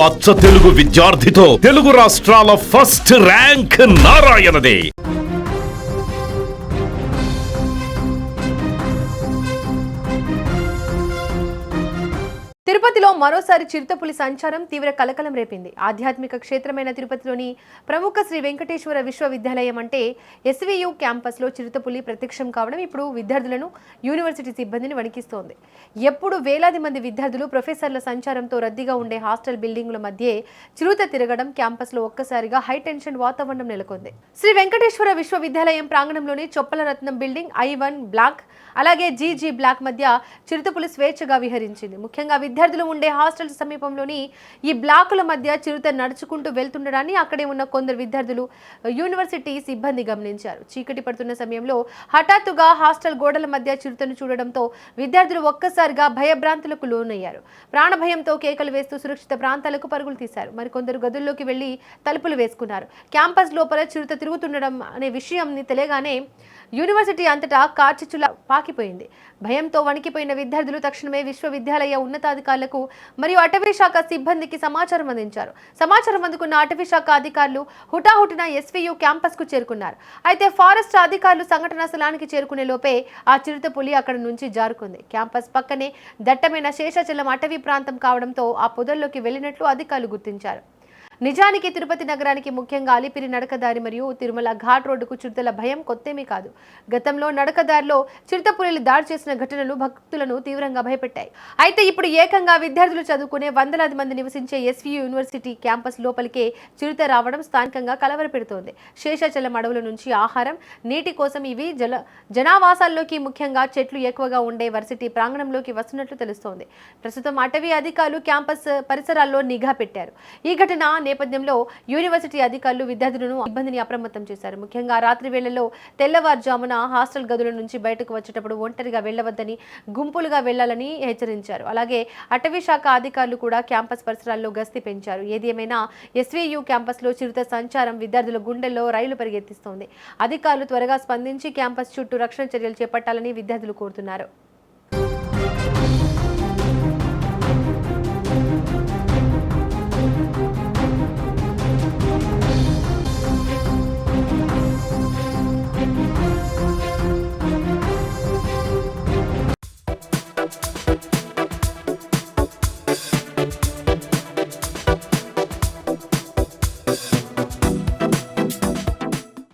అచ్చ తెలుగు విద్యార్థితో తెలుగు రాష్ట్రాల first rank నారాయణదే. తిరుపతిలో మరోసారి చిరుతపులి సంచారం తీవ్ర కలకలం రేపింది. ఆధ్యాత్మిక క్షేత్రమైన తిరుపతిలోని ప్రముఖ శ్రీ వెంకటేశ్వర విశ్వవిద్యాలయం అంటే ఎస్వీయు క్యాంపస్లో చిరుతపులి ప్రత్యక్షం కావడం ఇప్పుడు విద్యార్థులను, యూనివర్సిటీ సిబ్బందిని వణికిస్తోంది. ఎప్పుడు వేలాది మంది విద్యార్థులు, ప్రొఫెసర్ల సంచారంతో రద్దీగా ఉండే హాస్టల్ బిల్డింగుల మధ్య చిరుత తిరగడం క్యాంపస్లో ఒక్కసారిగా హై టెన్షన్ వాతావరణం నెలకొంది. శ్రీ వెంకటేశ్వర విశ్వవిద్యాలయం ప్రాంగణంలోని చొప్పల రత్నం బిల్డింగ్ I1 బ్లాక్ అలాగే GG బ్లాక్ మధ్య చిరుతపులి స్వేచ్ఛగా విహరించింది. ముఖ్యంగా విద్యార్థులు ఉండే హాస్టల్ సమీపంలోని ఈ బ్లాకుల మధ్య చిరుత నడుచుకుంటూ వెళ్తుండడాన్ని అక్కడే ఉన్న కొందరు విద్యార్థులు, యూనివర్సిటీ సిబ్బంది గమనించారు. చీకటి పడుతున్న సమయంలో హఠాత్తుగా హాస్టల్ గోడల మధ్య చిరుతను చూడడంతో విద్యార్థులు ఒక్కసారిగా భయభ్రాంతులకు లోనయ్యారు. ప్రాణభయంతో కేకలు వేస్తూ సురక్షిత ప్రాంతాలకు పరుగులు తీశారు. మరికొందరు గదుల్లోకి వెళ్లి తలుపులు వేసుకున్నారు. క్యాంపస్ లోపల చిరుత తిరుగుతుండడం అనే విషయం తెలియగానే యూనివర్సిటీ అంతటా కార్చిచ్చులా పాకిపోయింది. భయంతో వణికిపోయిన విద్యార్థులు తక్షణమే విశ్వవిద్యాలయ ఉన్నతాధికారులకు మరియు అటవీ శాఖ సిబ్బందికి సమాచారం అందించారు. సమాచారం అందుకున్న అటవీ శాఖ అధికారులు హుటాహుటిన ఎస్వీయు క్యాంపస్ కు చేరుకున్నారు. అయితే ఫారెస్ట్ అధికారులు సంఘటనా స్థలానికి చేరుకునే లోపే ఆ చిరుతపులి అక్కడి నుంచి జారుకుంది. క్యాంపస్ పక్కనే దట్టమైన శేషాచలం అటవీ ప్రాంతం కావడంతో ఆ పొదల్లోకి వెళ్లినట్లు అధికారులు గుర్తించారు. నిజానికి తిరుపతి నగరానికి ముఖ్యంగా అలిపిరి నడకదారి మరియు తిరుమల ఘాట్ రోడ్డుకు చిరుతల భయం కొత్తేమీ కాదు. గతంలో నడకదారిలో చిరుతపులిలు దాడి చేసిన ఘటనలు భక్తులను తీవ్రంగా భయపెట్టాయి. అయితే ఇప్పుడు ఏకంగా విద్యార్థులు చదువుకునే వందలాది మంది నివసించే ఎస్వీయు యూనివర్సిటీ క్యాంపస్ లోపలికే చిరుత రావడం స్థానికంగా కలవరపెడుతోంది. శేషాచలం అడవుల నుంచి ఆహారం, నీటి కోసం ఇవి జనావాసాల్లోకి, ముఖ్యంగా చెట్లు ఎక్కువగా ఉండే వర్సిటీ ప్రాంగణంలోకి వస్తున్నట్లు తెలుస్తోంది. ప్రస్తుతం అటవీ అధికారులు క్యాంపస్ పరిసరాల్లో నిఘా పెట్టారు. ఈ ఘటన నేపథ్యంలో యూనివర్సిటీ అధికారులు విద్యార్థులను, ఇబ్బందిని అప్రమత్తం చేశారు. ముఖ్యంగా రాత్రి వేళల్లో తెల్లవారుజామున హాస్టల్ గదుల నుంచి బయటకు వచ్చేటప్పుడు ఒంటరిగా వెళ్లవద్దని, గుంపులుగా వెళ్లాలని హెచ్చరించారు. అలాగే అటవీ శాఖ అధికారులు కూడా క్యాంపస్ పరిసరాల్లో గస్తీ పెంచారు. ఏది ఏమైనా ఎస్వీయు క్యాంపస్లో చిరుత సంచారం విద్యార్థుల గుండెల్లో రైలు పరిగెత్తిస్తోంది. అధికారులు త్వరగా స్పందించి క్యాంపస్ చుట్టూ రక్షణ చర్యలు చేపట్టాలని విద్యార్థులు కోరుతున్నారు.